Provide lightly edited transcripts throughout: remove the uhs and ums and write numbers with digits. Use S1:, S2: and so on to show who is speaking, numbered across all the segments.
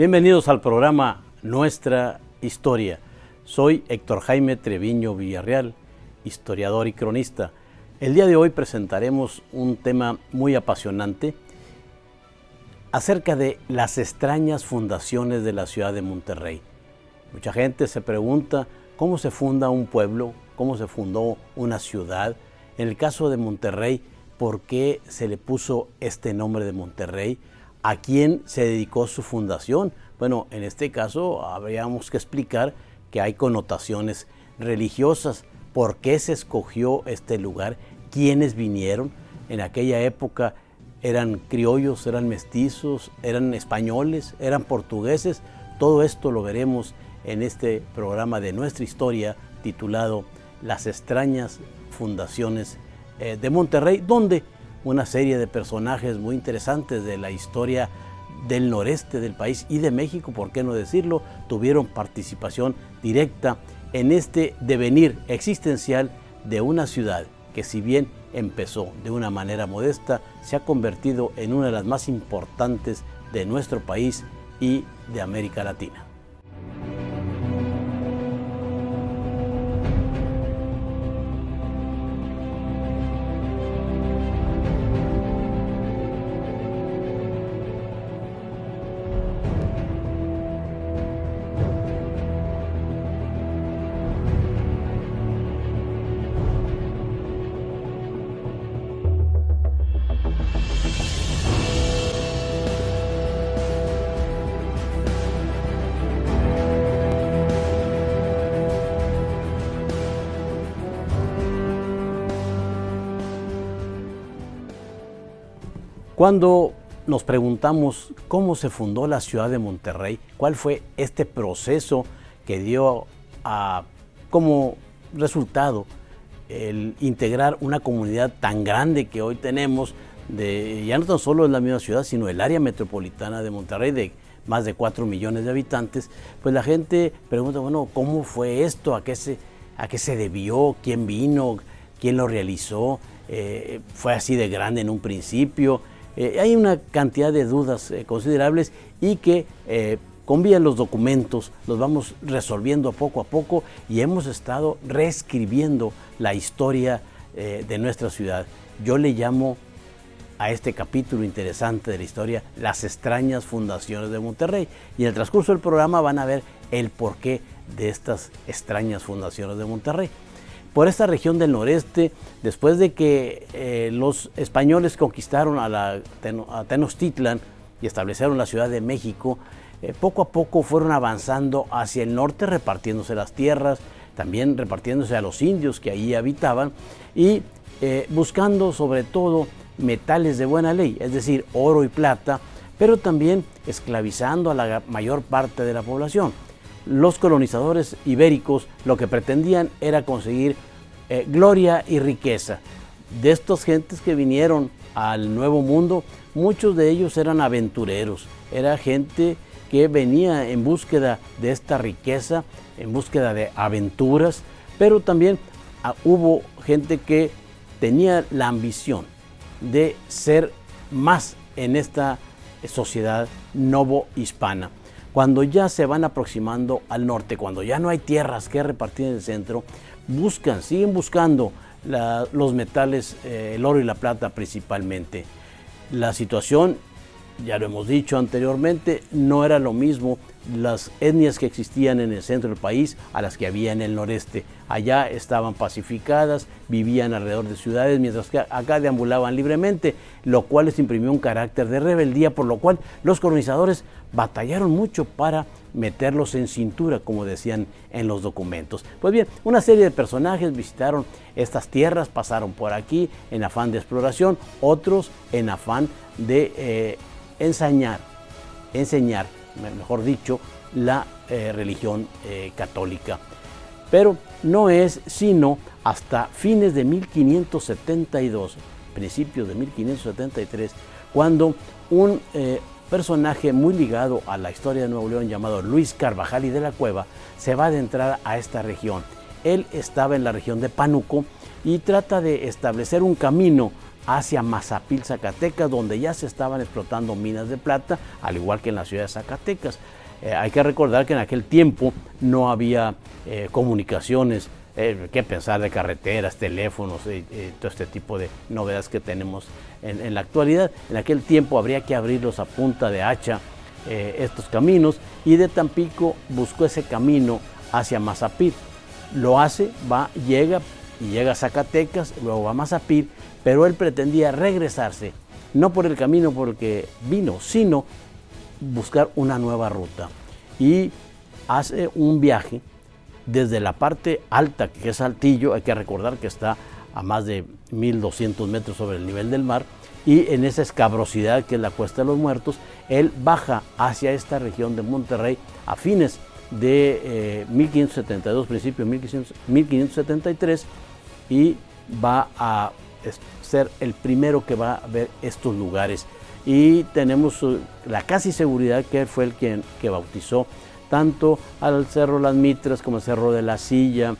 S1: Bienvenidos al programa Nuestra Historia. Soy Héctor Jaime Treviño Villarreal, historiador y cronista. El día de hoy presentaremos un tema muy apasionante acerca de las extrañas fundaciones de la ciudad de Monterrey. Mucha gente se pregunta cómo se funda un pueblo, cómo se fundó una ciudad. En el caso de Monterrey, ¿por qué se le puso este nombre de Monterrey? ¿A quién se dedicó su fundación? Bueno, en este caso habríamos que explicar que hay connotaciones religiosas. ¿Por qué se escogió este lugar? ¿Quiénes vinieron? En aquella época eran criollos, eran mestizos, eran españoles, eran portugueses. Todo esto lo veremos en este programa de Nuestra Historia titulado Las extrañas fundaciones de Monterrey, donde una serie de personajes muy interesantes de la historia del noreste del país y de México, por qué no decirlo, tuvieron participación directa en este devenir existencial de una ciudad que, si bien empezó de una manera modesta, se ha convertido en una de las más importantes de nuestro país y de América Latina. Cuando nos preguntamos cómo se fundó la ciudad de Monterrey, cuál fue este proceso que dio como resultado el integrar una comunidad tan grande que hoy tenemos, ya no tan solo en la misma ciudad, sino el área metropolitana de Monterrey, de más de 4 millones de habitantes, pues la gente pregunta, bueno, ¿cómo fue esto? ¿A qué se debió? ¿Quién vino? ¿Quién lo realizó? ¿Fue así de grande en un principio? Hay una cantidad de dudas considerables y que con vía los documentos los vamos resolviendo poco a poco y hemos estado reescribiendo la historia de nuestra ciudad. Yo le llamo a este capítulo interesante de la historia Las extrañas fundaciones de Monterrey, y en el transcurso del programa van a ver el porqué de estas extrañas fundaciones de Monterrey. Por esta región del noreste, después de que los españoles conquistaron a Tenochtitlan y establecieron la Ciudad de México, poco a poco fueron avanzando hacia el norte, repartiéndose las tierras, también repartiéndose a los indios que allí habitaban y buscando sobre todo metales de buena ley, es decir, oro y plata, pero también esclavizando a la mayor parte de la población. Los colonizadores ibéricos lo que pretendían era conseguir gloria y riqueza. De estas gentes que vinieron al Nuevo Mundo, muchos de ellos eran aventureros, era gente que venía en búsqueda de esta riqueza, en búsqueda de aventuras, pero también hubo gente que tenía la ambición de ser más en esta sociedad novohispana. Cuando ya se van aproximando al norte, cuando ya no hay tierras que repartir en el centro, siguen buscando los metales, el oro y la plata principalmente. La situación, ya lo hemos dicho anteriormente, no era lo mismo las etnias que existían en el centro del país a las que había en el noreste. Allá estaban pacificadas, vivían alrededor de ciudades, mientras que acá deambulaban libremente, lo cual les imprimió un carácter de rebeldía, por lo cual los colonizadores batallaron mucho para meterlos en cintura, como decían en los documentos. Pues bien, una serie de personajes visitaron estas tierras, pasaron por aquí en afán de exploración, otros en afán de enseñar, mejor dicho, la religión católica. Pero no es sino hasta fines de 1572, principios de 1573, cuando un personaje muy ligado a la historia de Nuevo León llamado Luis Carvajal y de la Cueva se va a adentrar a esta región. Él estaba en la región de Pánuco y trata de establecer un camino hacia Mazapil, Zacatecas, donde ya se estaban explotando minas de plata, al igual que en la ciudad de Zacatecas. Hay que recordar que en aquel tiempo no había comunicaciones, qué pensar de carreteras, teléfonos y todo este tipo de novedades que tenemos en la actualidad. En aquel tiempo habría que abrirlos a punta de hacha, estos caminos, y de Tampico buscó ese camino hacia Mazapil. Lo hace, llega a Zacatecas, luego va a Mazapil, pero él pretendía regresarse, no por el camino por el que vino, sino buscar una nueva ruta. Y hace un viaje desde la parte alta, que es Saltillo, hay que recordar que está a más de 1200 metros sobre el nivel del mar, y en esa escabrosidad que es la Cuesta de los Muertos, él baja hacia esta región de Monterrey a fines de 1572, principio de 1573, y va a ser el primero que va a ver estos lugares. Y tenemos la casi seguridad que él fue el que bautizó tanto al Cerro Las Mitras como el Cerro de la Silla,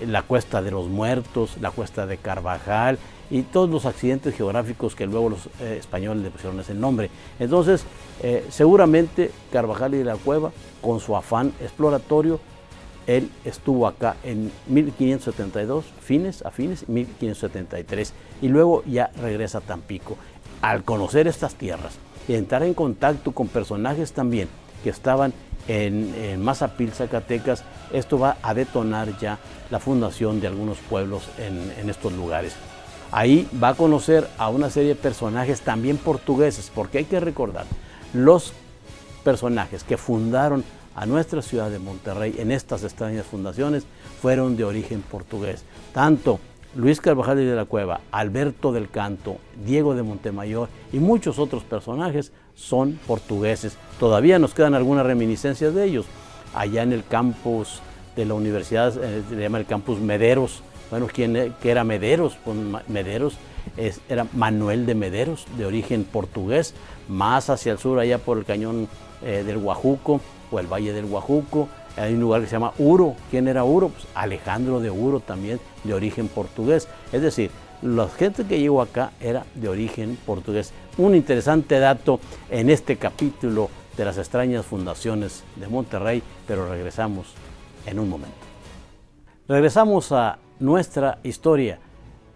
S1: la Cuesta de los Muertos, la Cuesta de Carvajal y todos los accidentes geográficos que luego los españoles le pusieron ese nombre. Entonces, seguramente Carvajal y de la Cueva, con su afán exploratorio, él estuvo acá en 1572, a fines 1573, y luego ya regresa a Tampico. Al conocer estas tierras y entrar en contacto con personajes también que estaban en Mazapil, Zacatecas, esto va a detonar ya la fundación de algunos pueblos en estos lugares. Ahí va a conocer a una serie de personajes también portugueses, porque hay que recordar, los personajes que fundaron a nuestra ciudad de Monterrey en estas extrañas fundaciones fueron de origen portugués. Tanto Luis Carvajal y de la Cueva, Alberto del Canto, Diego de Montemayor y muchos otros personajes son portugueses. Todavía nos quedan algunas reminiscencias de ellos. Allá en el campus de la universidad, se llama el campus Mederos. Bueno, ¿qué era Mederos? Pues Mederos era Manuel de Mederos, de origen portugués. Más hacia el sur, allá por el cañón del Guajuco o el Valle del Guajuco, hay un lugar que se llama Uro. ¿Quién era Uro? Pues Alejandro de Uro, también de origen portugués. Es decir, la gente que llegó acá era de origen portugués. Un interesante dato en este capítulo de las extrañas fundaciones de Monterrey, pero regresamos en un momento. Regresamos a nuestra historia.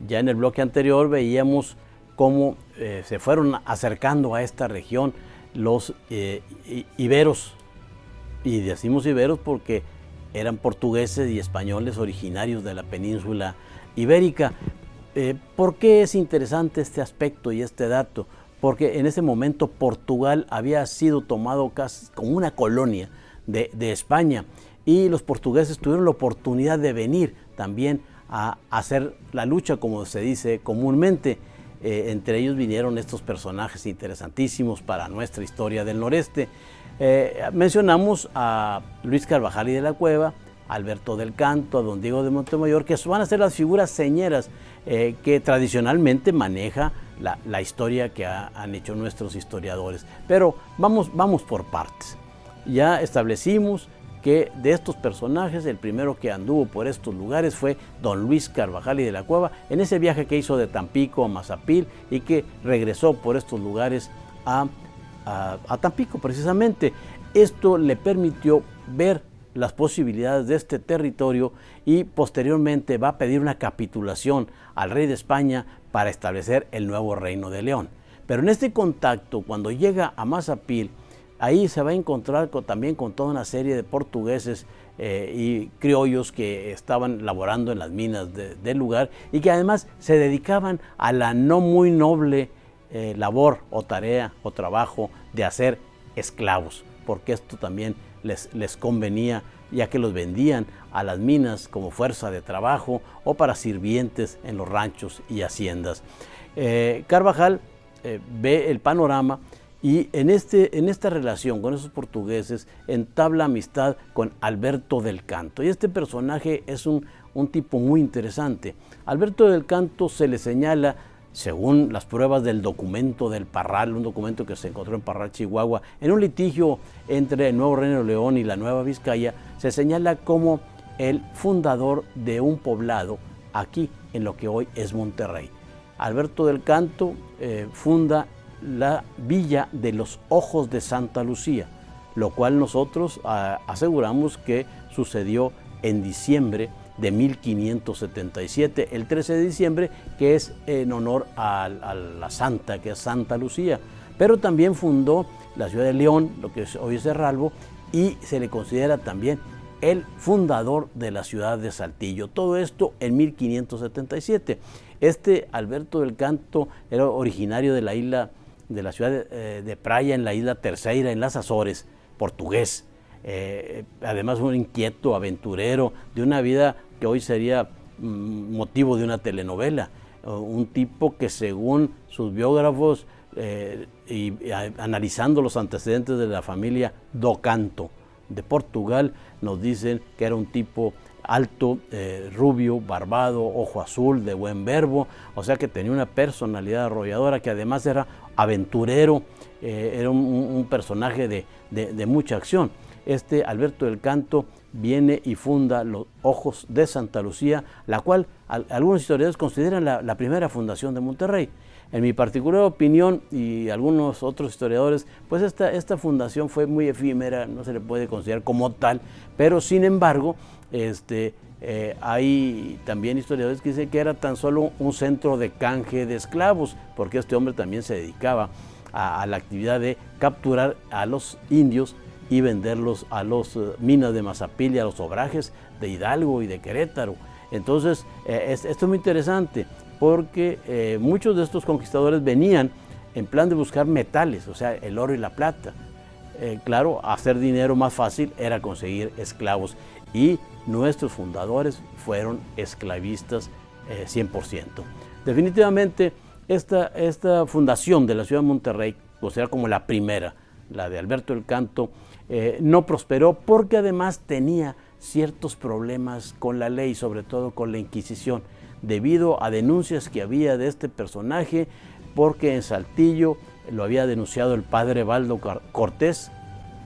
S1: Ya en el bloque anterior veíamos cómo se fueron acercando a esta región los iberos. Y decimos iberos porque eran portugueses y españoles originarios de la península ibérica. ¿Por qué es interesante este aspecto y este dato? Porque en ese momento Portugal había sido tomado casi como una colonia de España, y los portugueses tuvieron la oportunidad de venir también a hacer la lucha, como se dice comúnmente. Entre ellos vinieron estos personajes interesantísimos para nuestra historia del noreste. Mencionamos a Luis Carvajal y de la Cueva, a Alberto del Canto, a don Diego de Montemayor, que van a ser las figuras señeras que tradicionalmente maneja la historia que han hecho nuestros historiadores. Pero vamos por partes. Ya establecimos que de estos personajes, el primero que anduvo por estos lugares fue don Luis Carvajal y de la Cueva, en ese viaje que hizo de Tampico a Mazapil y que regresó por estos lugares a Tampico precisamente. Esto le permitió ver las posibilidades de este territorio y posteriormente va a pedir una capitulación al rey de España para establecer el nuevo Reino de León. Pero en este contacto, cuando llega a Mazapil, ahí se va a encontrar también con toda una serie de portugueses y criollos que estaban laborando en las minas del lugar y que además se dedicaban a la no muy noble labor o tarea o trabajo de hacer esclavos, porque esto también les convenía, ya que los vendían a las minas como fuerza de trabajo o para sirvientes en los ranchos y haciendas. Carvajal ve el panorama y en esta relación con esos portugueses entabla amistad con Alberto del Canto. Y este personaje es un tipo muy interesante. Alberto del Canto se le señala, según las pruebas del documento del Parral, un documento que se encontró en Parral, Chihuahua, en un litigio entre el Nuevo Reino de León y la Nueva Vizcaya, se señala como el fundador de un poblado aquí en lo que hoy es Monterrey. Alberto del Canto funda la Villa de los Ojos de Santa Lucía, lo cual nosotros aseguramos que sucedió en diciembre de 1577, el 13 de diciembre, que es en honor a la santa, que es Santa Lucía. Pero también fundó la ciudad de León, lo que hoy es Cerralbo, y se le considera también el fundador de la ciudad de Saltillo. Todo esto en 1577. Este Alberto del Canto era originario de la isla, de la ciudad de Praia, en la isla Terceira, en las Azores, portugués. Además un inquieto, aventurero, de una vida que hoy sería motivo de una telenovela. Un tipo que, según sus biógrafos y analizando los antecedentes de la familia do Canto de Portugal, nos dicen que era un tipo alto, rubio, barbado, ojo azul, de buen verbo, o sea que tenía una personalidad arrolladora, que además era aventurero, era un personaje de mucha acción. Este Alberto del Canto viene y funda los Ojos de Santa Lucía, la cual algunos historiadores consideran la primera fundación de Monterrey. En mi particular opinión, y algunos otros historiadores, pues esta fundación fue muy efímera, no se le puede considerar como tal, pero sin embargo, hay también historiadores que dicen que era tan solo un centro de canje de esclavos, porque este hombre también se dedicaba a la actividad de capturar a los indios y venderlos a los minas de Mazapil y a los obrajes de Hidalgo y de Querétaro. Entonces, esto es muy interesante, porque muchos de estos conquistadores venían en plan de buscar metales, o sea, el oro y la plata. Claro, hacer dinero más fácil era conseguir esclavos, y nuestros fundadores fueron esclavistas 100%. Definitivamente, esta fundación de la ciudad de Monterrey, o sea, como la primera, la de Alberto del Canto, no prosperó porque además tenía ciertos problemas con la ley, sobre todo con la Inquisición, debido a denuncias que había de este personaje, porque en Saltillo lo había denunciado el padre Baldo Cortés,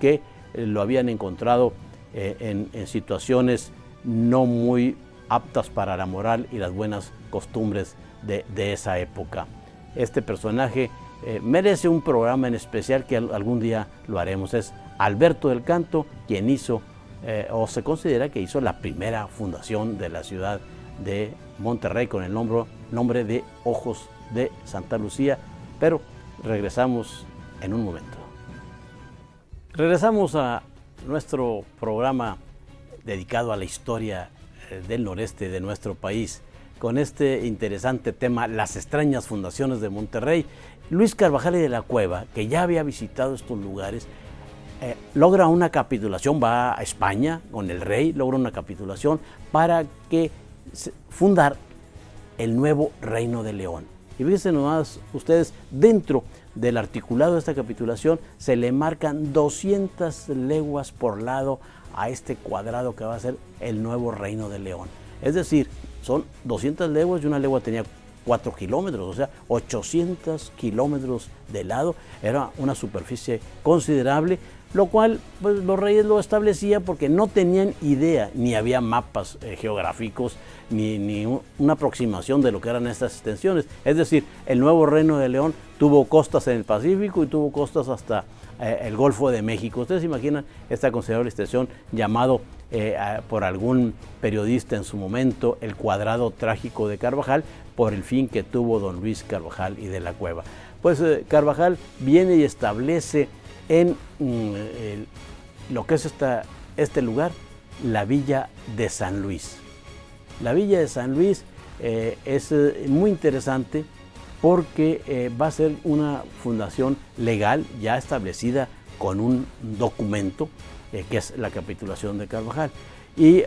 S1: que lo habían encontrado en situaciones no muy aptas para la moral y las buenas costumbres de esa época. Este personaje merece un programa en especial que algún día lo haremos. Es Alberto del Canto quien hizo, o se considera que hizo, la primera fundación de la ciudad de Monterrey con el nombre de Ojos de Santa Lucía. Pero regresamos en un momento. Regresamos a nuestro programa dedicado a la historia del noreste de nuestro país, con este interesante tema, las extrañas fundaciones de Monterrey. Luis Carvajal y de la Cueva, que ya había visitado estos lugares, logra una capitulación, va a España con el rey, logra una capitulación para que fundar el nuevo Reino de León. Y fíjense nomás ustedes, dentro del articulado de esta capitulación se le marcan 200 leguas por lado a este cuadrado que va a ser el nuevo Reino de León. Es decir, son 200 leguas y una legua tenía 4 kilómetros, o sea, 800 kilómetros de lado. Era una superficie considerable, lo cual pues, los reyes lo establecían porque no tenían idea, ni había mapas geográficos, ni una aproximación de lo que eran estas extensiones. Es decir, el nuevo Reino de León tuvo costas en el Pacífico y tuvo costas hasta el Golfo de México. Ustedes se imaginan esta considerable extensión, llamado por algún periodista en su momento el cuadrado trágico de Carvajal, por el fin que tuvo don Luis Carvajal y de la Cueva. Pues Carvajal viene y establece en lo que es este lugar, la Villa de San Luis. La Villa de San Luis es muy interesante porque va a ser una fundación legal ya establecida con un documento que es la capitulación de Carvajal, y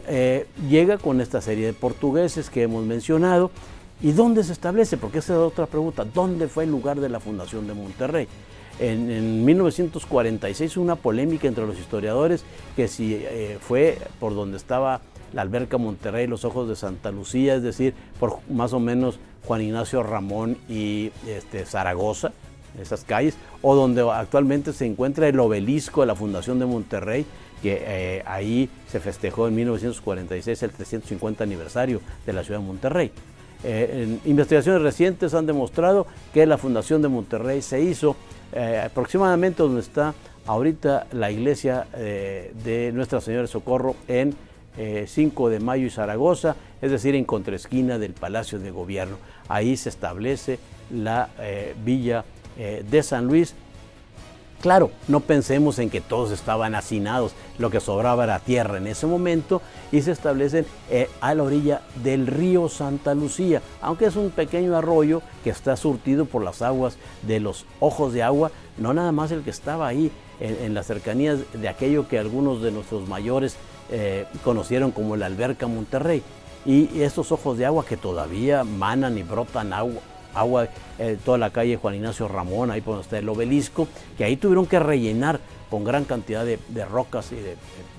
S1: llega con esta serie de portugueses que hemos mencionado. ¿Y dónde se establece? Porque esa es otra pregunta. ¿Dónde fue el lugar de la fundación de Monterrey? En 1946 hubo una polémica entre los historiadores que si fue por donde estaba la alberca Monterrey, los Ojos de Santa Lucía, es decir, por más o menos Juan Ignacio Ramón y Zaragoza, esas calles, o donde actualmente se encuentra el obelisco de la fundación de Monterrey, que ahí se festejó en 1946 el 350 aniversario de la ciudad de Monterrey. Investigaciones recientes han demostrado que la fundación de Monterrey se hizo aproximadamente donde está ahorita la iglesia de Nuestra Señora de Socorro en 5 de Mayo y Zaragoza, es decir, en contraesquina del Palacio de Gobierno. Ahí se establece la villa de San Luis. Claro, no pensemos en que todos estaban hacinados, lo que sobraba era tierra en ese momento, y se establecen a la orilla del río Santa Lucía, aunque es un pequeño arroyo que está surtido por las aguas de los ojos de agua, no nada más el que estaba ahí en las cercanías de aquello que algunos de nuestros mayores conocieron como la Alberca Monterrey, y estos ojos de agua que todavía manan y brotan agua, toda la calle Juan Ignacio Ramón, ahí por donde está el obelisco, que ahí tuvieron que rellenar con gran cantidad de rocas y de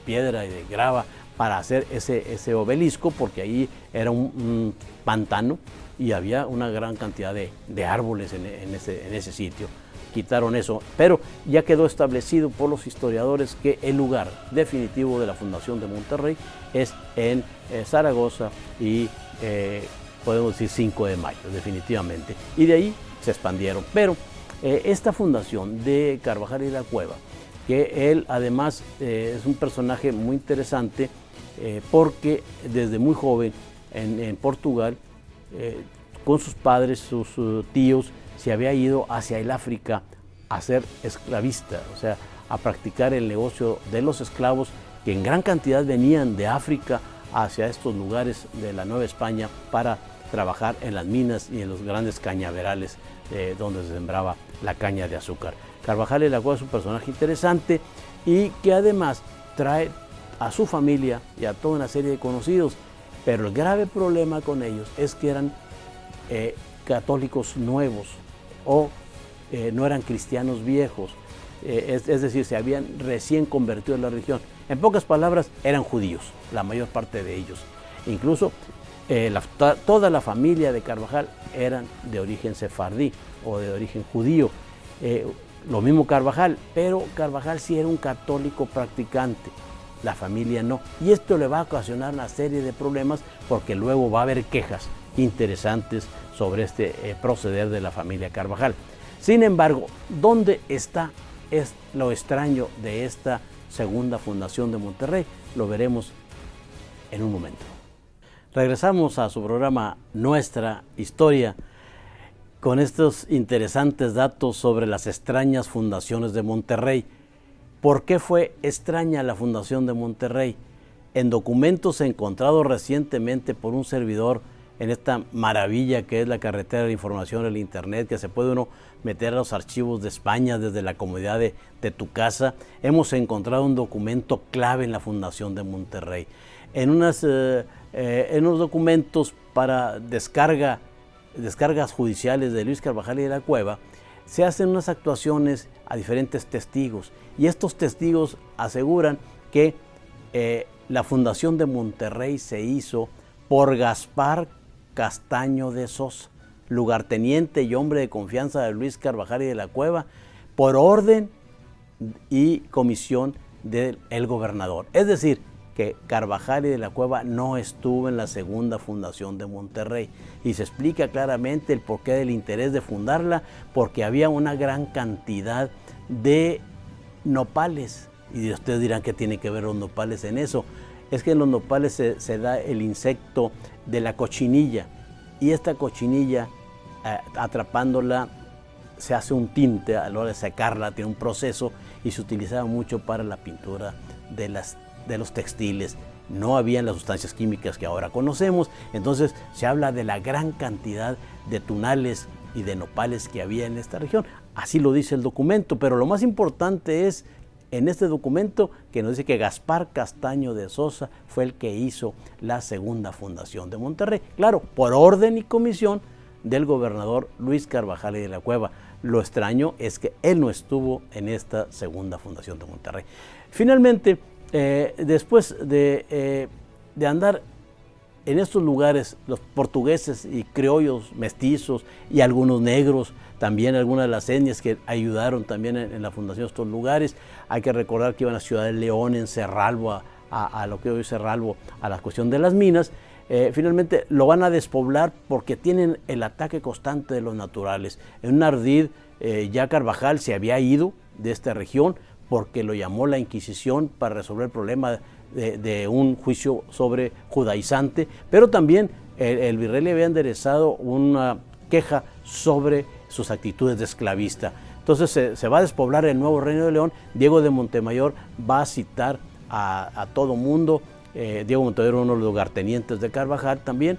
S1: piedra y de grava para hacer ese obelisco, porque ahí era un pantano y había una gran cantidad de árboles en ese sitio. Quitaron eso, pero ya quedó establecido por los historiadores que el lugar definitivo de la fundación de Monterrey es en Zaragoza y podemos decir 5 de Mayo, definitivamente. Y de ahí se expandieron. Pero esta fundación de Carvajal y de la Cueva, que él además es un personaje muy interesante porque desde muy joven en Portugal, con sus padres, sus tíos, se había ido hacia el África a ser esclavista, o sea, a practicar el negocio de los esclavos que en gran cantidad venían de África hacia estos lugares de la Nueva España para trabajar en las minas y en los grandes cañaverales donde se sembraba la caña de azúcar. Carvajal y la Cueva es un personaje interesante y que además trae a su familia y a toda una serie de conocidos, pero el grave problema con ellos es que eran católicos nuevos o no eran cristianos viejos, es decir, se habían recién convertido en la religión. En pocas palabras, eran judíos, la mayor parte de ellos. Incluso toda la familia de Carvajal eran de origen sefardí o de origen judío. Lo mismo Carvajal, pero Carvajal sí era un católico practicante, la familia no. Y esto le va a ocasionar una serie de problemas porque luego va a haber quejas interesantes sobre este proceder de la familia Carvajal. Sin embargo, ¿dónde está lo extraño de esta segunda fundación de Monterrey? Lo veremos en un momento. Regresamos a su programa Nuestra Historia con estos interesantes datos sobre las extrañas fundaciones de Monterrey. ¿Por qué fue extraña la fundación de Monterrey? En documentos encontrados recientemente por un servidor en esta maravilla que es la carretera de información, el internet, que se puede uno meter a los archivos de España desde la comodidad de tu casa, hemos encontrado un documento clave en la fundación de Monterrey. En unos documentos para descargas judiciales de Luis Carvajal y de la Cueva, se hacen unas actuaciones a diferentes testigos y estos testigos aseguran que la fundación de Monterrey se hizo por Gaspar Castaño de Sosa, lugarteniente y hombre de confianza de Luis Carvajal y de la Cueva, por orden y comisión del gobernador. Es decir, que Carvajal y de la Cueva no estuvo en la segunda fundación de Monterrey y se explica claramente el porqué del interés de fundarla, porque había una gran cantidad de nopales. Y ustedes dirán que tiene que ver los nopales en eso. Es que en los nopales se da el insecto de la cochinilla y esta cochinilla atrapándola se hace un tinte a la hora de secarla, tiene un proceso y se utilizaba mucho para la pintura de los textiles. No habían las sustancias químicas que ahora conocemos, entonces se habla de la gran cantidad de tunales y de nopales que había en esta región. Así lo dice el documento, pero lo más importante es en este documento que nos dice que Gaspar Castaño de Sosa fue el que hizo la segunda fundación de Monterrey. Claro, por orden y comisión del gobernador Luis Carvajal y de la Cueva. Lo extraño es que él no estuvo en esta segunda fundación de Monterrey. Finalmente, después de andar en estos lugares, los portugueses y criollos mestizos y algunos negros, también algunas de las etnias que ayudaron también en la fundación de estos lugares. Hay que recordar que iban a Ciudad de León, en Cerralbo, a lo que hoy es Cerralbo, a la cuestión de las minas. finalmente lo van a despoblar porque tienen el ataque constante de los naturales. En un ardid, ya Carvajal se había ido de esta región porque lo llamó la Inquisición para resolver el problema de un juicio sobre judaizante, pero también el virrey le había enderezado una queja sobre sus actitudes de esclavista. Entonces se va a despoblar el nuevo Reino de León. Diego de Montemayor va a citar a todo mundo. Diego Montemayor, uno de los lugartenientes de Carvajal también,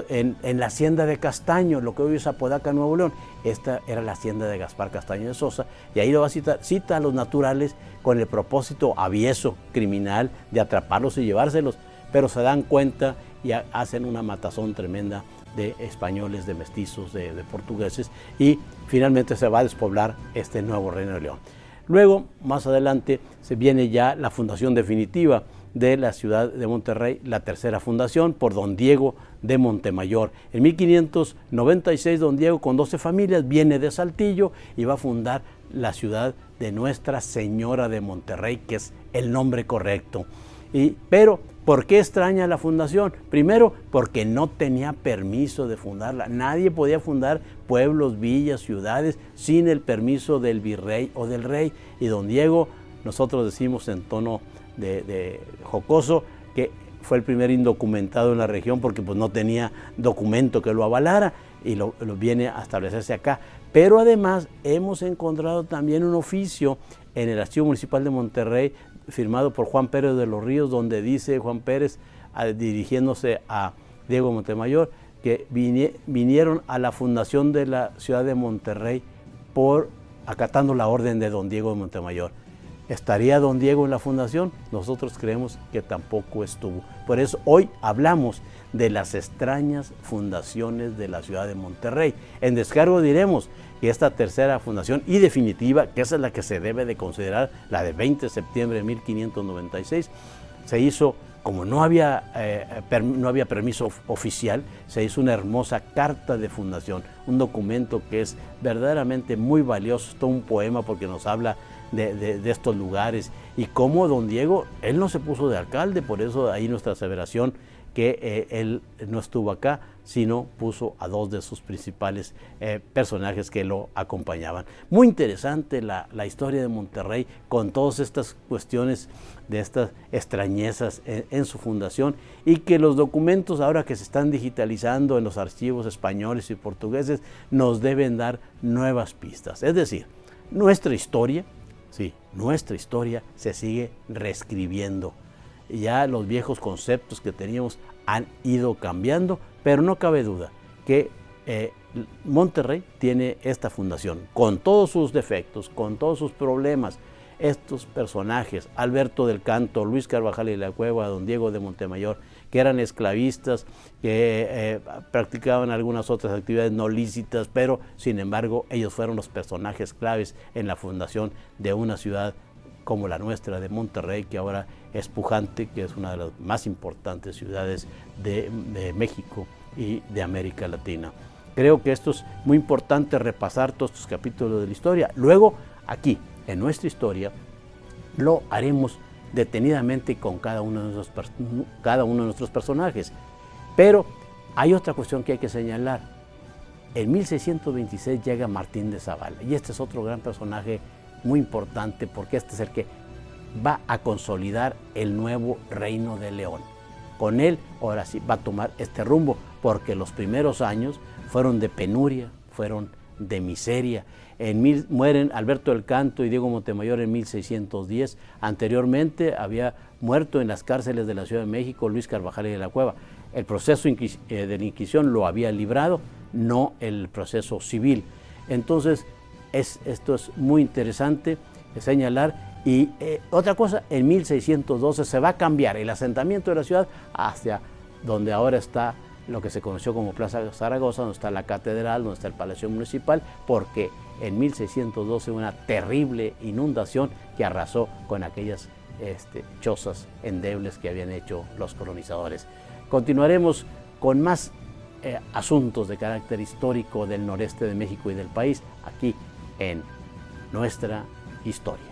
S1: en la hacienda de Castaño, lo que hoy es Apodaca, Nuevo León. Esta era la hacienda de Gaspar Castaño de Sosa, y ahí lo va a citar. Cita a los naturales con el propósito avieso, criminal, de atraparlos y llevárselos, pero se dan cuenta y hacen una matazón tremenda de españoles, de mestizos, de portugueses, y finalmente se va a despoblar este nuevo Reino de León. Luego, más adelante, se viene ya la fundación definitiva de la ciudad de Monterrey, la tercera fundación por don Diego de Montemayor. En 1596 don Diego, con 12 familias, viene de Saltillo y va a fundar la ciudad de Nuestra Señora de Monterrey, que es el nombre correcto. Pero, ¿por qué extraña la fundación? Primero, porque no tenía permiso de fundarla. Nadie podía fundar pueblos, villas, ciudades sin el permiso del virrey o del rey. Y don Diego, nosotros decimos en tono de jocoso, que fue el primer indocumentado en la región porque pues no tenía documento que lo avalara, y lo viene a establecerse acá. Pero además hemos encontrado también un oficio en el Archivo Municipal de Monterrey firmado por Juan Pérez de los Ríos, donde dice Juan Pérez, dirigiéndose a Diego Montemayor, que vinieron a la fundación de la ciudad de Monterrey acatando la orden de don Diego de Montemayor. ¿Estaría don Diego en la fundación? Nosotros creemos que tampoco estuvo. Por eso hoy hablamos de las extrañas fundaciones de la ciudad de Monterrey. En descargo diremos que esta tercera fundación y definitiva, que esa es la que se debe de considerar, la de 20 de septiembre de 1596, se hizo, como no había permiso oficial, se hizo una hermosa carta de fundación, un documento que es verdaderamente muy valioso, todo un poema porque nos habla de estos lugares, y cómo don Diego, él no se puso de alcalde, por eso ahí nuestra aseveración que él no estuvo acá, sino puso a dos de sus principales personajes que lo acompañaban. Muy interesante la historia de Monterrey, con todas estas cuestiones de estas extrañezas en su fundación, y que los documentos ahora que se están digitalizando en los archivos españoles y portugueses nos deben dar nuevas pistas. Es decir, nuestra historia se sigue reescribiendo. Ya los viejos conceptos que teníamos han ido cambiando, pero no cabe duda que Monterrey tiene esta fundación, con todos sus defectos, con todos sus problemas. Estos personajes, Alberto del Canto, Luis Carvajal y la Cueva, don Diego de Montemayor, que eran esclavistas, que practicaban algunas otras actividades no lícitas, pero sin embargo ellos fueron los personajes claves en la fundación de una ciudad como la nuestra de Monterrey, que ahora es pujante, que es una de las más importantes ciudades de México y de América Latina. Creo que esto es muy importante, repasar todos estos capítulos de la historia. Luego, aquí, en nuestra historia, lo haremos detenidamente con cada uno de nuestros personajes. Pero hay otra cuestión que hay que señalar. En 1626 llega Martín de Zavala, y este es otro gran personaje muy importante, porque este es el que va a consolidar el nuevo Reino de León. Con él, ahora sí, va a tomar este rumbo, porque los primeros años fueron de penuria, fueron de miseria. Mueren Alberto del Canto y Diego Montemayor en 1610. Anteriormente había muerto en las cárceles de la Ciudad de México Luis Carvajal y de la Cueva. El proceso de la Inquisición lo había librado, no el proceso civil. Entonces, esto es muy interesante señalar. Y otra cosa, en 1612 se va a cambiar el asentamiento de la ciudad hacia donde ahora está lo que se conoció como Plaza Zaragoza, donde está la catedral, donde está el Palacio Municipal, porque en 1612 una terrible inundación que arrasó con aquellas chozas endebles que habían hecho los colonizadores. Continuaremos con más asuntos de carácter histórico del noreste de México y del país, aquí en Nuestra Historia.